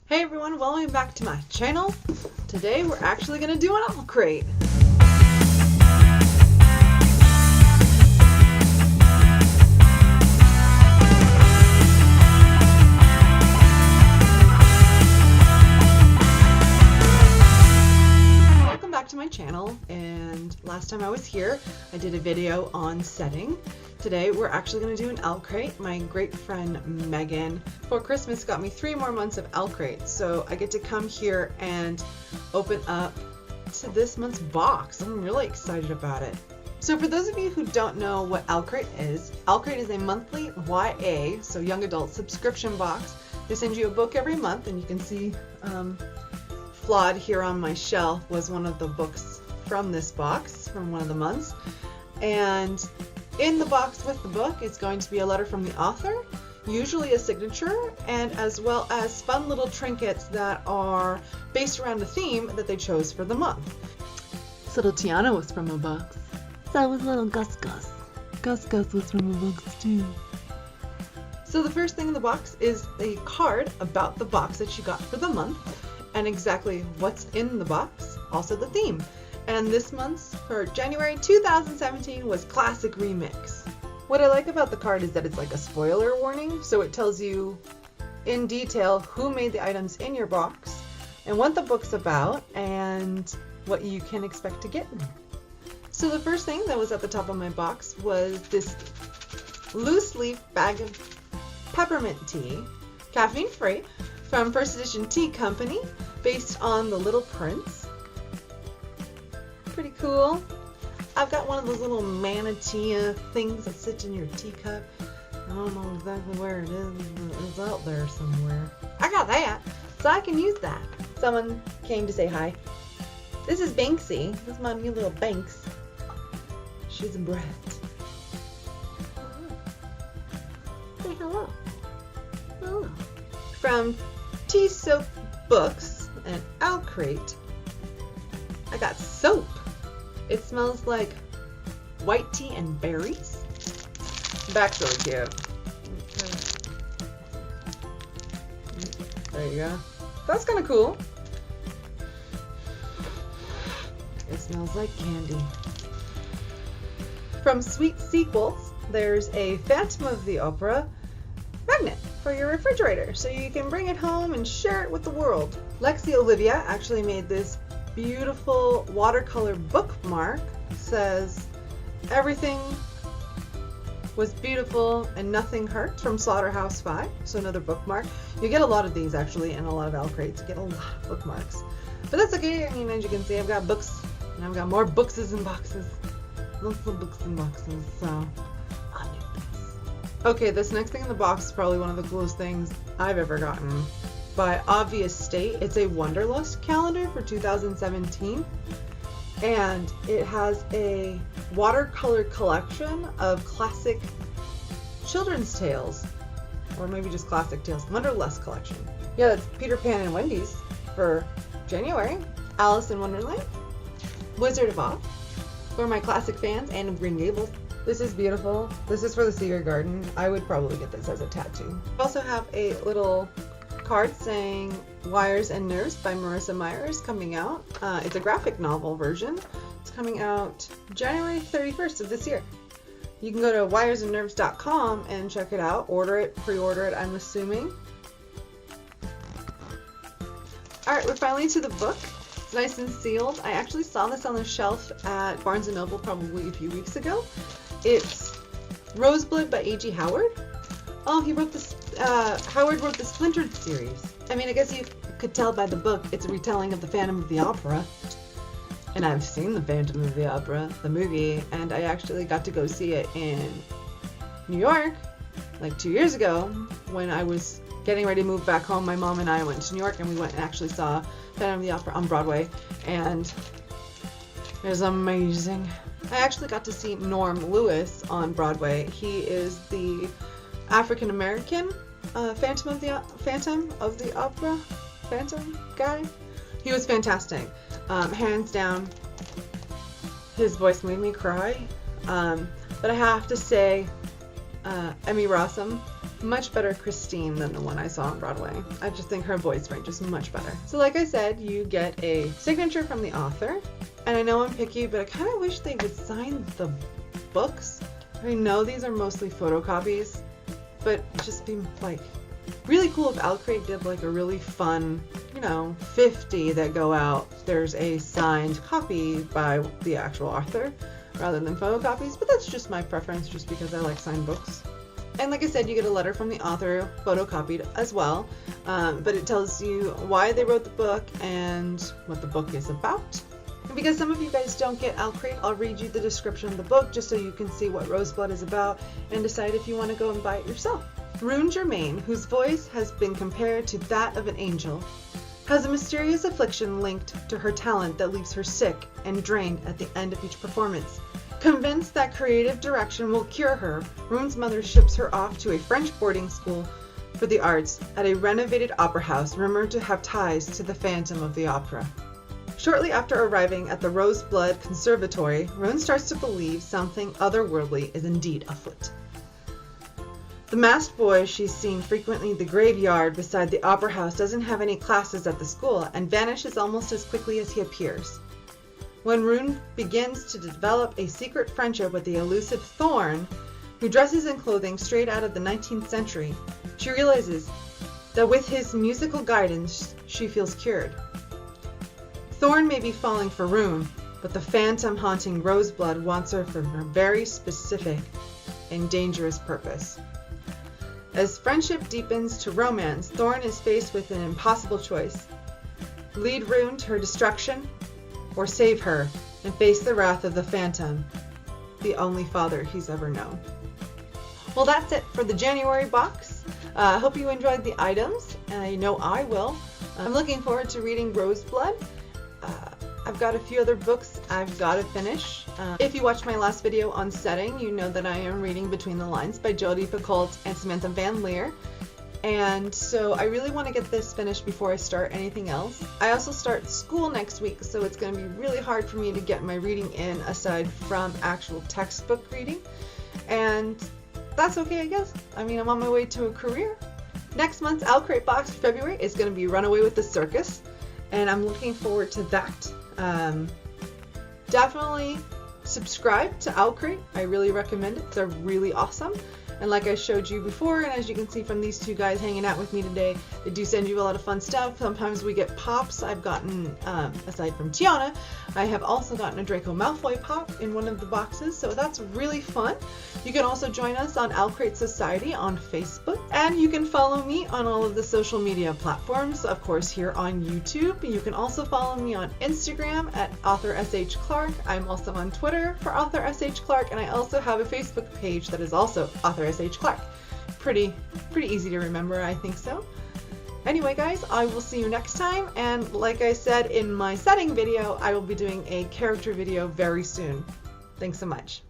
Hey everyone, welcome back to my channel. Today we're actually going to do an OwlCrate. Welcome back to my channel, and last time I was here I did a video on setting. Today we're actually going to do an OwlCrate. My great friend Megan for Christmas got me 3 more months of OwlCrate, so I get to come here and open up to this month's box. I'm really excited about it. So for those of you who don't know what OwlCrate is a monthly YA, so young adult subscription box. They send you a book every month, and you can see Flawed here on my shelf was one of the books from this box from one of the months. And in the box with the book is going to be a letter from the author, usually a signature, and as well as fun little trinkets that are based around the theme that they chose for the month. This little Tiana was from a box. So was little Gus Gus. Gus Gus was from a box too. So the first thing in the box is a card about the box that she got for the month and exactly what's in the box, also the theme. And this month's, for January 2017, was Classic Remix. What I like about the card is that it's like a spoiler warning, so it tells you in detail who made the items in your box and what the book's about and what you can expect to get in there. So the first thing that was at the top of my box was this loose leaf bag of peppermint tea, caffeine free, from First Edition Tea Company, based on The Little Prince. Pretty cool. I've got one of those little manatee things that sit in your teacup. I don't know exactly where it is, but it's out there somewhere. I got that, so I can use that. Someone came to say hi. This is Banksy. This is my new little Banks. She's a brat. Say hello. Hello. From Tea Soap Books and OwlCrate, I got soap. It smells like white tea and berries. Back's really cute. There you go. That's kind of cool. It smells like candy. From Sweet Sequels, there's a Phantom of the Opera magnet for your refrigerator, so you can bring it home and share it with the world. Lexi Olivia actually made this beautiful watercolor bookmark. Says everything was beautiful and nothing hurt, from Slaughterhouse 5. So another bookmark. You get a lot of these actually, and a lot of OwlCrates. You get a lot of bookmarks, but that's okay. I mean, as you can see, I've got books, and I've got more bookses and boxes. Lots of books and boxes. So I need this. Okay, this next thing in the box is probably one of the coolest things I've ever gotten. By Obvious State, it's a Wanderlust calendar for 2017, and it has a watercolor collection of classic children's tales, or maybe just classic tales. Wanderlust collection. Yeah, that's Peter Pan and Wendy's for January. Alice in Wonderland, Wizard of Oz for my classic fans, and of Green Gables. This is beautiful. This is for the Secret Garden. I would probably get this as a tattoo. I also have a little card saying Wires and Nerves by Marissa Myers coming out. It's a graphic novel version. It's coming out January 31st of this year. You can go to wiresandnerves.com and check it out. Order it, pre-order it, I'm assuming. Alright, we're finally to the book. It's nice and sealed. I actually saw this on the shelf at Barnes & Noble probably a few weeks ago. It's Roseblood by A.G. Howard. Oh, he wrote this, Howard wrote the Splintered series. I mean, I guess you could tell by the book, it's a retelling of the Phantom of the Opera. And I've seen the Phantom of the Opera, the movie, and I actually got to go see it in New York, like 2 years ago, when I was getting ready to move back home. My mom and I went to New York, and we went and actually saw Phantom of the Opera on Broadway, and it was amazing. I actually got to see Norm Lewis on Broadway. He is the African American Phantom of the Opera guy. He was fantastic. Hands down, his voice made me cry. But I have to say, Emmy Rossum Much better Christine than the one I saw on Broadway. I just think her voice range is much better. So like I said, you get a signature from the author. And I know I'm picky, but I kind of wish they would sign the books. I know these are mostly photocopies, but it'd just be like really cool if OwlCrate did like a really fun, 50 that go out. There's a signed copy by the actual author rather than photocopies, but that's just my preference just because I like signed books. And like I said, you get a letter from the author photocopied as well, but it tells you why they wrote the book and what the book is about. And because some of you guys don't get OwlCrate, I'll read you the description of the book just so you can see what Roseblood is about and decide if you want to go and buy it yourself. Rune Germain, whose voice has been compared to that of an angel, has a mysterious affliction linked to her talent that leaves her sick and drained at the end of each performance. Convinced that creative direction will cure her, Rune's mother ships her off to a French boarding school for the arts at a renovated opera house rumored to have ties to the Phantom of the Opera. Shortly after arriving at the Roseblood Conservatory, Rune starts to believe something otherworldly is indeed afoot. The masked boy she's seen frequently in the graveyard beside the opera house doesn't have any classes at the school and vanishes almost as quickly as he appears. When Rune begins to develop a secret friendship with the elusive Thorn, who dresses in clothing straight out of the 19th century, she realizes that with his musical guidance, she feels cured. Thorn may be falling for Rune, but the phantom haunting Roseblood wants her for a very specific and dangerous purpose. As friendship deepens to romance, Thorn is faced with an impossible choice. Lead Rune to her destruction, or save her and face the wrath of the Phantom, the only father he's ever known. Well, that's it for the January box. I hope you enjoyed the items. I know I will. I'm looking forward to reading Roseblood. I've got a few other books I've got to finish. If you watched my last video on setting, you know that I am reading Between the Lines by Jodi Picoult and Samantha Van Leer. And so I really want to get this finished before I start anything else. I also start school next week, so it's going to be really hard for me to get my reading in aside from actual textbook reading. And that's okay, I guess. I mean, I'm on my way to a career. Next month's OwlCrate box for February is going to be Runaway with the Circus, and I'm looking forward to that. Definitely subscribe to OwlCrate. I really recommend it. They're really awesome. And like I showed you before, and as you can see from these two guys hanging out with me today, they do send you a lot of fun stuff. Sometimes we get pops. I've gotten, aside from Tiana, I have also gotten a Draco Malfoy pop in one of the boxes, so that's really fun. You can also join us on OwlCrate Society on Facebook, and you can follow me on all of the social media platforms, of course here on YouTube. You can also follow me on Instagram at AuthorSHClark. I'm also on Twitter for AuthorSHClark, and I also have a Facebook page that is also AuthorSHClark. Pretty easy to remember, I think so. Anyway guys, I will see you next time, and like I said in my setting video, I will be doing a character video very soon. Thanks so much.